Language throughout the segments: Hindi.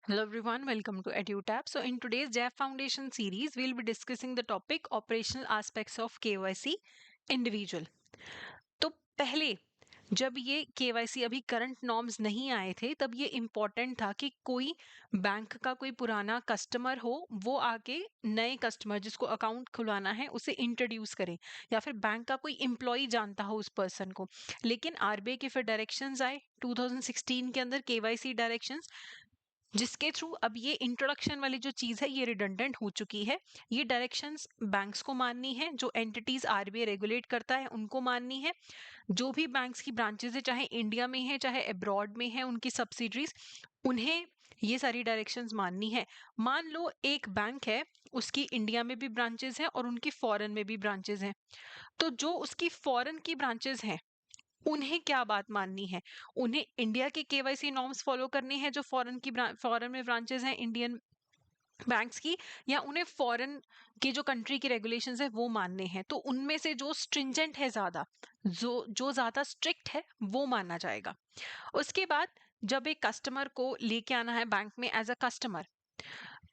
Hello everyone, welcome to EduTap. So in today's JAF Foundation series, we'll be discussing the topic operational aspects of KYC individual. तो पहले जब ये KYC अभी करंट नॉर्म्स नहीं आए थे तब ये इम्पोर्टेंट था कि कोई बैंक का कोई पुराना कस्टमर हो वो आके नए कस्टमर जिसको अकाउंट खुलवाना है उसे इंट्रोड्यूस करे या फिर बैंक का कोई एम्प्लॉय जानता हो उस पर्सन को। लेकिन आरबीआई के फिर डायरेक्शंस आए 2016 के अंदर KYC डायरेक्शंस, जिसके थ्रू अब ये इंट्रोडक्शन वाली जो चीज है ये रिडंडेंट हो चुकी है। ये डायरेक्शंस बैंक्स को माननी है, जो एंटिटीज आरबीआई रेगुलेट करता है उनको माननी है। जो भी बैंक्स की ब्रांचेस है, चाहे इंडिया में है चाहे अब्रॉड में है उनकी सब्सिडरीज, उन्हें ये सारी डायरेक्शंस माननी है। मान लो एक बैंक है, उसकी इंडिया में भी ब्रांचेस हैं और उनकी फॉरेन में भी ब्रांचेस हैं, तो जो उसकी फॉरेन की ब्रांचेस हैं उन्हें क्या बात माननी है? उन्हें इंडिया के केवाईसी नॉर्म्स फॉलो करने हैं जो फॉरेन में ब्रांचेस हैं इंडियन बैंक्स की, या उन्हें फॉरेन के जो कंट्री के रेगुलेशंस है वो मानने हैं? तो उनमें से जो स्ट्रिंजेंट है, ज्यादा जो ज्यादा स्ट्रिक्ट है वो माना जाएगा। उसके बाद जब एक कस्टमर को लेके आना है बैंक में एज अ कस्टमर,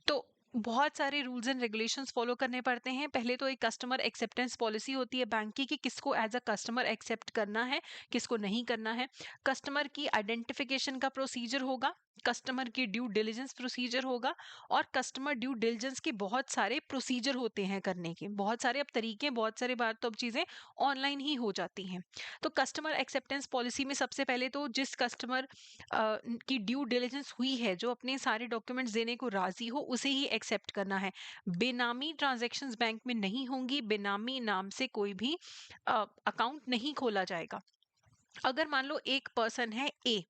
तो बहुत सारे रूल्स एंड रेगुलेशंस फॉलो करने पड़ते हैं। पहले तो एक कस्टमर एक्सेप्टेंस पॉलिसी होती है बैंक की कि किसको एज अ कस्टमर एक्सेप्ट करना है, किसको नहीं करना है। कस्टमर की आइडेंटिफिकेशन का प्रोसीजर होगा, कस्टमर की ड्यू डिलिजेंस प्रोसीजर होगा, और कस्टमर ड्यू डिलिजेंस के बहुत सारे प्रोसीजर होते हैं करने के, बहुत सारे अब तरीके, बहुत सारे बार तो अब चीज़ें ऑनलाइन ही हो जाती हैं। तो कस्टमर एक्सेप्टेंस पॉलिसी में सबसे पहले तो जिस कस्टमर की ड्यू डिलिजेंस हुई है, जो अपने सारे डॉक्यूमेंट्स देने को राजी हो, उसे ही एक्सेप्ट करना है। बेनामी ट्रांजैक्शंस बैंक में नहीं होंगी, बेनामी नाम से कोई भी अकाउंट नहीं खोला जाएगा। अगर मान लो एक पर्सन है ए,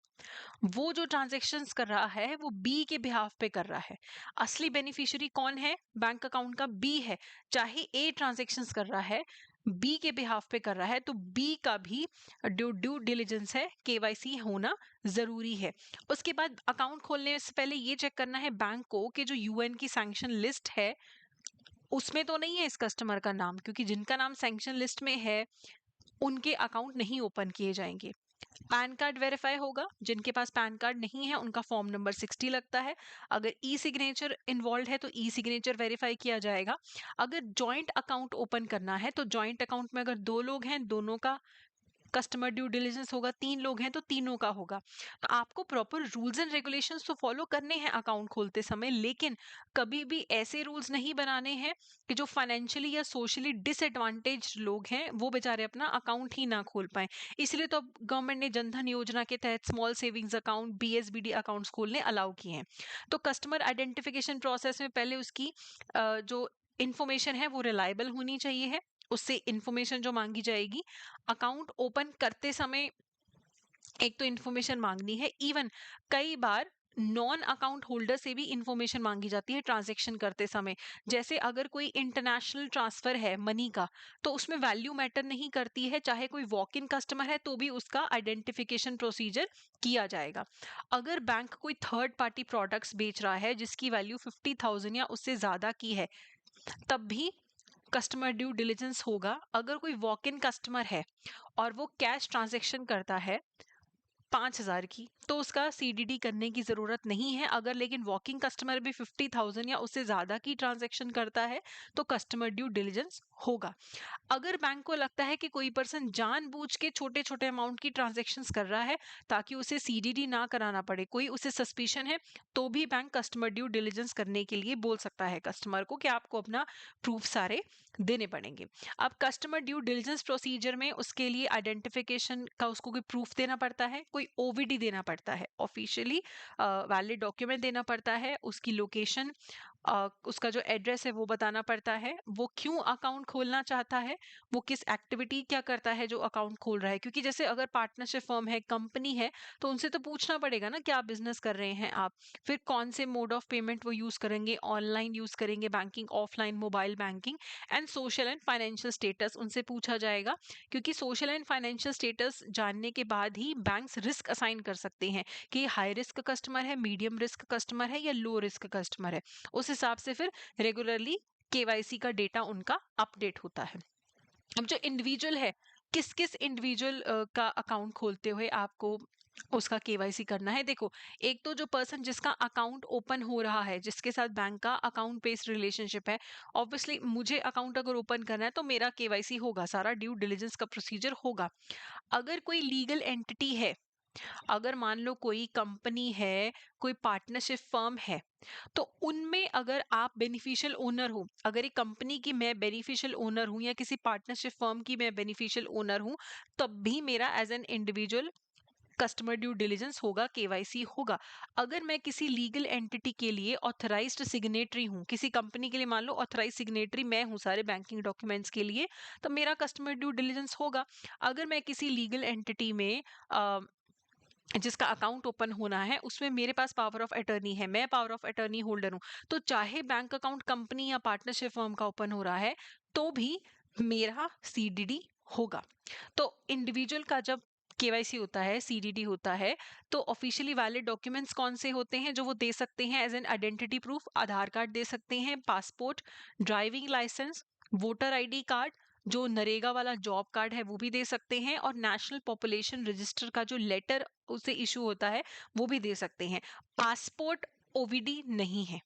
वो जो ट्रांजैक्शंस कर रहा है वो बी के बिहाफ पे कर रहा है, असली बेनिफिशियरी कौन है बैंक अकाउंट का? बी है। चाहे ए ट्रांजैक्शंस कर रहा है, बी के बिहाफ पे कर रहा है, तो बी का भी ड्यू डिलिजेंस है, केवाईसी होना जरूरी है। उसके बाद अकाउंट खोलने से पहले ये चेक करना है बैंक को कि जो यूएन की सैंक्शन लिस्ट है उसमें तो नहीं है इस कस्टमर का नाम, क्योंकि जिनका नाम सैंक्शन लिस्ट में है उनके अकाउंट नहीं ओपन किए जाएंगे। पैन कार्ड वेरीफाई होगा, जिनके पास पैन कार्ड नहीं है उनका फॉर्म नंबर 60 लगता है। अगर ई सिग्नेचर इन्वॉल्व है तो ई सिग्नेचर वेरीफाई किया जाएगा। अगर जॉइंट अकाउंट ओपन करना है तो जॉइंट अकाउंट में अगर दो लोग हैं दोनों का कस्टमर ड्यू डिलिजेंस होगा, तीन लोग हैं तो तीनों का होगा। तो आपको प्रॉपर रूल्स एंड रेगुलेशंस तो फॉलो करने हैं अकाउंट खोलते समय, लेकिन कभी भी ऐसे रूल्स नहीं बनाने हैं कि जो फाइनेंशियली या सोशली डिसएडवांटेज लोग हैं वो बेचारे अपना अकाउंट ही ना खोल पाए। इसलिए तो गवर्नमेंट ने जनधन योजना के तहत small savings account, BSBD accounts खोलने अलाउ किए हैं। तो कस्टमर आइडेंटिफिकेशन प्रोसेस में पहले उसकी जो इंफॉर्मेशन है वो रिलायबल होनी चाहिए है, उससे इंफॉर्मेशन जो मांगी जाएगी अकाउंट ओपन करते समय एक तो इंफॉर्मेशन मांगनी है। इवन कई बार नॉन अकाउंट होल्डर से भी इंफॉर्मेशन मांगी जाती है ट्रांजैक्शन करते समय। जैसे अगर कोई इंटरनेशनल ट्रांसफर है मनी का, तो उसमें वैल्यू मैटर नहीं करती है, चाहे कोई वॉक इन कस्टमर है तो भी उसका आइडेंटिफिकेशन प्रोसीजर किया जाएगा। अगर बैंक कोई थर्ड पार्टी प्रोडक्ट्स बेच रहा है जिसकी वैल्यू 50,000 या उससे ज्यादा की है, तब भी कस्टमर ड्यू डिलिजेंस होगा। अगर कोई वॉक इन कस्टमर है और वो कैश ट्रांजैक्शन करता है 5,000 की, तो उसका सीडीडी करने की जरूरत नहीं है। अगर लेकिन वॉकिंग कस्टमर भी 50,000 या उससे ज्यादा की ट्रांजैक्शन करता है तो कस्टमर ड्यू डिलिजेंस होगा। अगर बैंक को लगता है कि कोई पर्सन जानबूझ के छोटे छोटे अमाउंट की ट्रांजैक्शंस कर रहा है ताकि उसे सीडीडी ना कराना पड़े, कोई उसे सस्पिशन है, तो भी बैंक कस्टमर ड्यू डिलिजेंस करने के लिए बोल सकता है कस्टमर को कि आपको अपना प्रूफ सारे देने पड़ेंगे। अब कस्टमर ड्यू डिलिजेंस प्रोसीजर में उसके लिए आइडेंटिफिकेशन का उसको कोई प्रूफ देना पड़ता है, कोई ओवीडी देना पड़ता है, ऑफिशियली वैलिड डॉक्यूमेंट देना पड़ता है, उसकी लोकेशन, उसका जो एड्रेस है वो बताना पड़ता है, वो क्यों अकाउंट खोलना चाहता है, वो किस एक्टिविटी क्या करता है जो अकाउंट खोल रहा है। क्योंकि जैसे अगर पार्टनरशिप फर्म है, कंपनी है, तो उनसे तो पूछना पड़ेगा ना क्या बिजनेस कर रहे हैं आप, फिर कौन से मोड ऑफ पेमेंट वो यूज करेंगे, ऑनलाइन यूज करेंगे banking, offline mobile banking, and social and financial status उनसे पूछा जाएगा। क्योंकि सोशल एंड फाइनेंशियल स्टेटस जानने के बाद ही बैंक्स रिस्क असाइन कर सकते हैं कि हाई रिस्क कस्टमर है, मीडियम रिस्क कस्टमर है या लो रिस्क कस्टमर है। उस हिसाब से फिर रेगुलरली केवाईसी का डेटा उनका अपडेट होता है। अब जो इंडिविजुअल है, किस किस इंडिविजुअल का अकाउंट खोलते हुए आपको उसका केवाईसी करना है। देखो, एक तो जो पर्सन जिसका अकाउंट ओपन हो रहा है, जिसके साथ बैंक का अकाउंट बेस्ड रिलेशनशिप है, ऑब्वियसली मुझे अकाउंट अगर ओपन करना है तो मेरा केवाईसी होगा, सारा ड्यू डिलिजेंस का प्रोसीजर होगा। अगर कोई लीगल एंटिटी है, अगर मान लो कोई कंपनी है, कोई पार्टनरशिप फर्म है, तो उनमें अगर आप बेनिफिशियल ओनर हो, अगर एक कंपनी की मैं बेनिफिशियल ओनर हूं या किसी पार्टनरशिप फर्म की मैं बेनिफिशियल ओनर हूं, तब भी मेरा as an individual customer due diligence होगा, केवाईसी होगा। अगर मैं किसी लीगल एंटिटी के लिए ऑथराइज्ड सिग्नेटरी हूं, किसी कंपनी के लिए मान लो ऑथराइज्ड सिग्नेटरी मैं हूं सारे बैंकिंग डॉक्यूमेंट्स के लिए, तो मेरा कस्टमर ड्यू डिलिजेंस होगा। अगर मैं किसी लीगल एंटिटी में जिसका अकाउंट ओपन होना है उसमें मेरे पास पावर ऑफ अटर्नी है, मैं पावर ऑफ अटर्नी होल्डर हूं, तो चाहे बैंक अकाउंट कंपनी या पार्टनरशिप फर्म का ओपन हो रहा है तो भी मेरा सीडीडी होगा। तो इंडिविजुअल का जब केवाईसी होता है, सीडीडी होता है, तो ऑफिशियली वैलिड डॉक्यूमेंट्स कौन से होते हैं जो वो दे सकते हैं as an identity proof? Aadhaar card दे सकते हैं, passport, driving licence, voter ID card, जो नरेगा वाला जॉब कार्ड है वो भी दे सकते हैं, और नेशनल पॉपुलेशन रजिस्टर का जो लेटर उसे इशू होता है वो भी दे सकते हैं। पासपोर्ट ओवीडी नहीं है,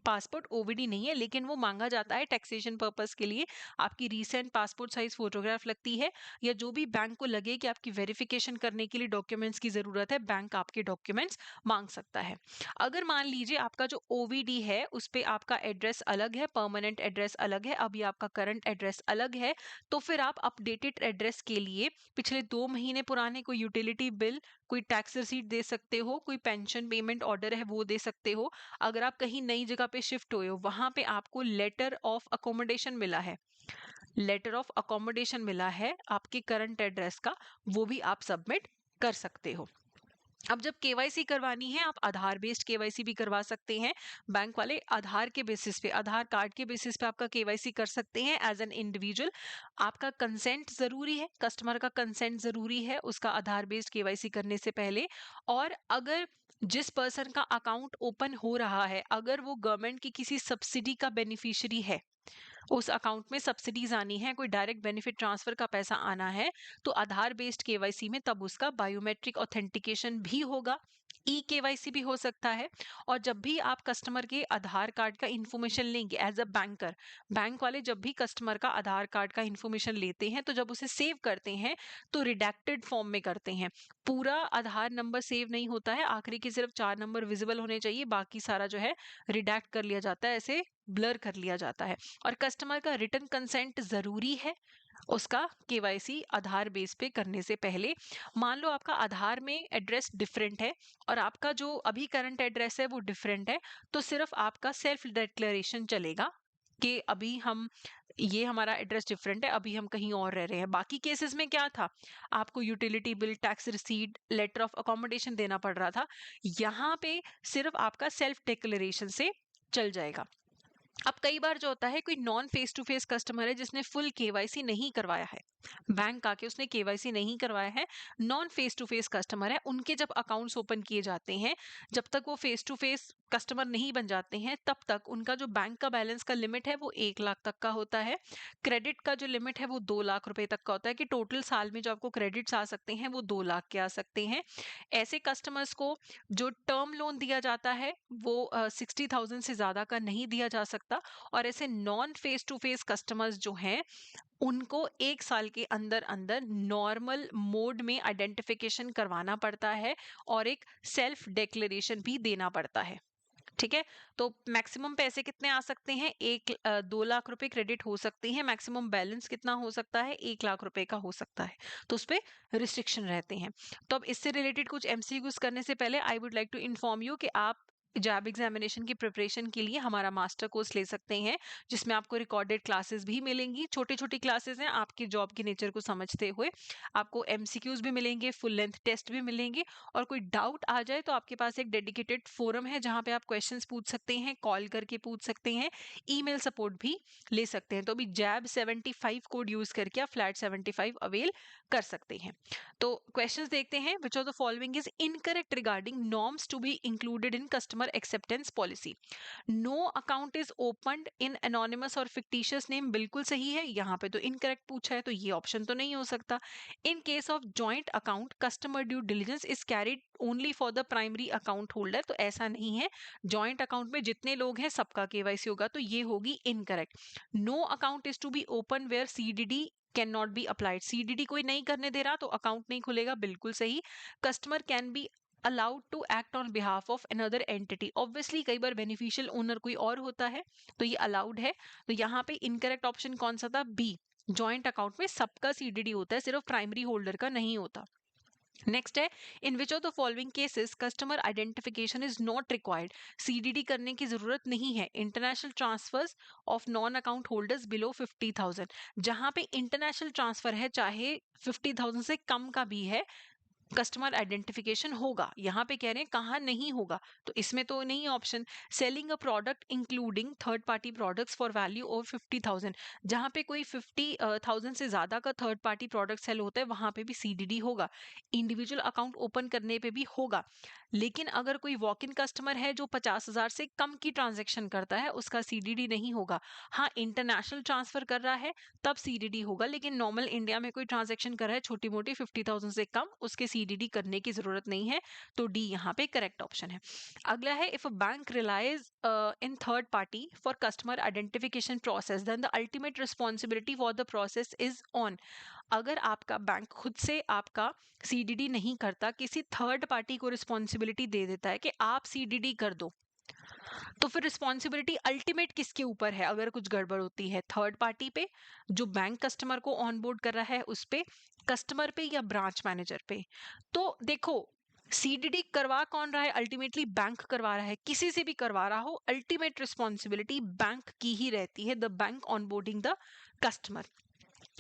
पासपोर्ट ओवीडी नहीं है, लेकिन वो मांगा जाता है टैक्सेशन पर्पस के लिए। आपकी रीसेंट पासपोर्ट साइज फोटोग्राफ लगती है, या जो भी बैंक को लगे कि आपकी वेरिफिकेशन करने के लिए डॉक्यूमेंट्स की जरूरत है, बैंक आपके डॉक्यूमेंट्स मांग सकता है। अगर मान लीजिए आपका जो ओवीडी है उस पे आपका एड्रेस अलग है, परमानेंट एड्रेस अलग है, अभी आपका करंट एड्रेस अलग है, तो फिर आप अपडेटेड एड्रेस के लिए पिछले 2 महीने पुराने कोई यूटिलिटी बिल, कोई टैक्स रिसीट दे सकते हो, कोई पेंशन पेमेंट ऑर्डर है वो दे सकते हो। अगर आप कहीं नई जगह पे शिफ्ट हुए हो, वहां पे आपको लेटर ऑफ अकोमोडेशन मिला है, लेटर ऑफ अकोमोडेशन मिला है आपके करंट एड्रेस का, वो भी आप सबमिट कर सकते हो। अब जब केवाईसी करवानी है, आप आधार बेस्ड केवाईसी भी करवा सकते हैं। बैंक वाले आधार के बेसिस पे, आधार कार्ड के बेसिस पे आपका केवाईसी कर सकते हैं एज एन इंडिविजुअल। आपका कंसेंट जरूरी है, कस्टमर का कंसेंट जरूरी है उसका आधार बेस्ड केवाईसी करने से पहले। और अगर जिस पर्सन का अकाउंट ओपन हो रहा है, अगर वो गवर्नमेंट की किसी सब्सिडी का बेनिफिशियरी है, उस अकाउंट में सब्सिडीज आनी है, कोई डायरेक्ट बेनिफिट ट्रांसफर का पैसा आना है, तो आधार बेस्ड केवाईसी में तब उसका बायोमेट्रिक ऑथेंटिकेशन भी होगा, ई केवाईसी भी हो सकता है। और जब भी आप कस्टमर के आधार कार्ड का इंफॉर्मेशन लेंगे एज अ बैंकर, बैंक वाले जब भी कस्टमर का आधार कार्ड का इंफॉर्मेशन लेते हैं तो जब उसे सेव करते हैं तो रिडैक्टेड फॉर्म में करते हैं। पूरा आधार नंबर सेव नहीं होता है, आखिरी के सिर्फ 4 नंबर विजिबल होने चाहिए, बाकी सारा जो है रिडैक्ट कर लिया जाता है, ऐसे ब्लर कर लिया जाता है। और कस्टमर का रिटर्न कंसेंट जरूरी है उसका केवाईसी आधार बेस पे करने से पहले। मान लो आपका आधार में एड्रेस डिफरेंट है और आपका जो अभी करंट एड्रेस है वो डिफरेंट है, तो सिर्फ आपका सेल्फ डिक्लेरेशन चलेगा कि अभी हम, ये हमारा एड्रेस डिफरेंट है, अभी हम कहीं और रह रहे हैं। बाकी केसेस में क्या था, आपको utility bill, tax receipt, letter of accommodation देना पड़ रहा था। यहाँ पे सिर्फ आपका सेल्फ डिक्लेरेशन से चल जाएगा। अब कई बार जो होता है, कोई non face to face customer है जिसने फुल केवाईसी नहीं करवाया है, बैंक आके उसने केवाईसी नहीं करवाया है, non face to face customer है, उनके जब अकाउंट्स ओपन किए जाते हैं, जब तक वो फेस टू फेस कस्टमर नहीं बन जाते हैं तब तक उनका जो बैंक का बैलेंस का लिमिट है वो 1 लाख तक का होता है। क्रेडिट का जो लिमिट है वो 2 लाख रुपए तक का होता है, कि टोटल साल में जो आपको क्रेडिट्स आ सकते हैं वो 2 लाख के आ सकते हैं। ऐसे कस्टमर्स को जो टर्म लोन दिया जाता है वो 60,000 से ज्यादा का नहीं दिया जा सकता। और ऐसे non face to face customers जो हैं उनको 1 साल के अंदर अंदर नॉर्मल मोड में आइडेंटिफिकेशन करवाना पड़ता है और एक सेल्फ डिक्लेरेशन भी देना पड़ता है। ठीक है, तो मैक्सिमम पैसे कितने आ सकते हैं, 2 लाख रुपए क्रेडिट हो सकते हैं। मैक्सिमम बैलेंस कितना हो सकता है, 1 लाख रुपए का हो सकता है, तो उस पर रिस्ट्रिक्शन रहते हैं। तो अब इससे रिलेटेड कुछ एमसीक्यूज करने से पहले I would like to inform you कि आप जॉब एग्जामिनेशन की प्रिपरेशन के लिए हमारा मास्टर कोर्स ले सकते हैं, जिसमें आपको रिकॉर्डेड क्लासेस भी मिलेंगी। छोटी छोटी क्लासेस हैं आपकी जॉब के नेचर को समझते हुए, आपको एमसीक्यूज भी मिलेंगे, फुल लेंथ टेस्ट भी मिलेंगे, और कोई डाउट आ जाए तो आपके पास एक डेडिकेटेड फोरम है जहां पे आप क्वेश्चंस पूछ सकते हैं, कॉल करके पूछ सकते हैं, ईमेल सपोर्ट भी ले सकते हैं। तो अभी जैब 75 कोड यूज करके आप फ्लैट 75 अवेल कर सकते हैं। तो क्वेश्चंस देखते हैं। Which of the following is incorrect regarding norms to be included in customer customer acceptance policy. No account is opened in anonymous और फिक्टिशियस नेम बिल्कुल सही है, यहाँ पे तो इनकरेक्ट पूछा है तो ये ऑप्शन तो नहीं हो सकता। In case of joint account customer due diligence is carried only for the primary account holder, तो ऐसा नहीं है, जॉइंट अकाउंट में जितने लोग हैं सबका केवाईसी होगा, तो ये होगी incorrect. No account is to be open where CDD can not be applied, CDD कोई नहीं करने दे रहा तो अकाउंट नहीं खुलेगा, बिल्कुल सही। Customer can be allowed to act on behalf of another entity, obviously कई बार बेनिफिशियल ओनर कोई और होता है तो ये अलाउड है, तो यहाँ पे इनकरेक्ट ऑप्शन कौन सा था, बी, जॉइंट अकाउंट में सबका सीडीडी होता है, सिर्फ प्राइमरी होल्डर का नहीं होता। नेक्स्ट है, in which of the following cases customer identification is not required, CDD करने की जरूरत नहीं है। International transfers of non account holders below 50,000, जहां पे इंटरनेशनल ट्रांसफर है चाहे 50,000 से कम का भी है, कस्टमर आइडेंटिफिकेशन होगा। यहाँ पे कह रहे हैं कहाँ नहीं होगा, तो इसमें तो नहीं option. Selling a product including third party products for value over 50,000, जहाँ पे कोई 50,000 से ज्यादा का थर्ड पार्टी प्रोडक्ट सेल होता है वहां पे भी सीडीडी होगा। इंडिविजुअल अकाउंट ओपन करने पे भी होगा, लेकिन अगर कोई वॉक इन कस्टमर है जो 50,000 से कम की ट्रांजेक्शन करता है उसका सीडीडी नहीं होगा। हाँ, इंटरनेशनल ट्रांसफर कर रहा है तब सीडीडी होगा, लेकिन नॉर्मल इंडिया में कोई ट्रांजेक्शन कर रहा है छोटी मोटी 50,000 से कम, उसके सीडीडी करने की जरूरत नहीं है, तो डी यहाँ पे करेक्ट ऑप्शन है। अगला है, if a bank relies in third party for customer identification process then the ultimate responsibility for the process is on, अगर आपका बैंक खुद से आपका सीडीडी नहीं करता, किसी थर्ड पार्टी को रिस्पॉन्सिबिलिटी दे देता है कि आप सीडीडी कर दो, तो फिर रिस्पॉन्सिबिलिटी अल्टीमेट किसके ऊपर है अगर कुछ गड़बड़ होती है, थर्ड पार्टी पे जो बैंक कस्टमर को ऑनबोर्ड कर रहा है उस पे, कस्टमर पे, या ब्रांच मैनेजर पे। तो देखो, सीडीडी करवा कौन रहा है, अल्टीमेटली बैंक करवा रहा है, किसी से भी करवा रहा हो अल्टीमेट रिस्पॉन्सिबिलिटी बैंक की ही रहती है, the bank onboarding the customer.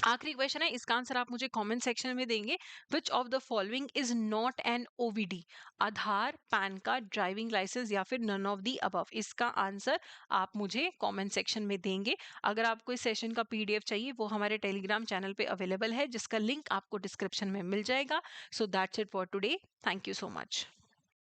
आखिरी क्वेश्चन है, इसका आंसर आप मुझे कमेंट सेक्शन में देंगे। Which of the following is not an OVD, Aadhaar, PAN card, driving licence या फिर नन ऑफ दी अबव, इसका आंसर आप मुझे कमेंट सेक्शन में देंगे। अगर आपको इस सेशन का पीडीएफ चाहिए वो हमारे टेलीग्राम चैनल पे अवेलेबल है, जिसका लिंक आपको डिस्क्रिप्शन में मिल जाएगा। So that's it for today, thank you so much.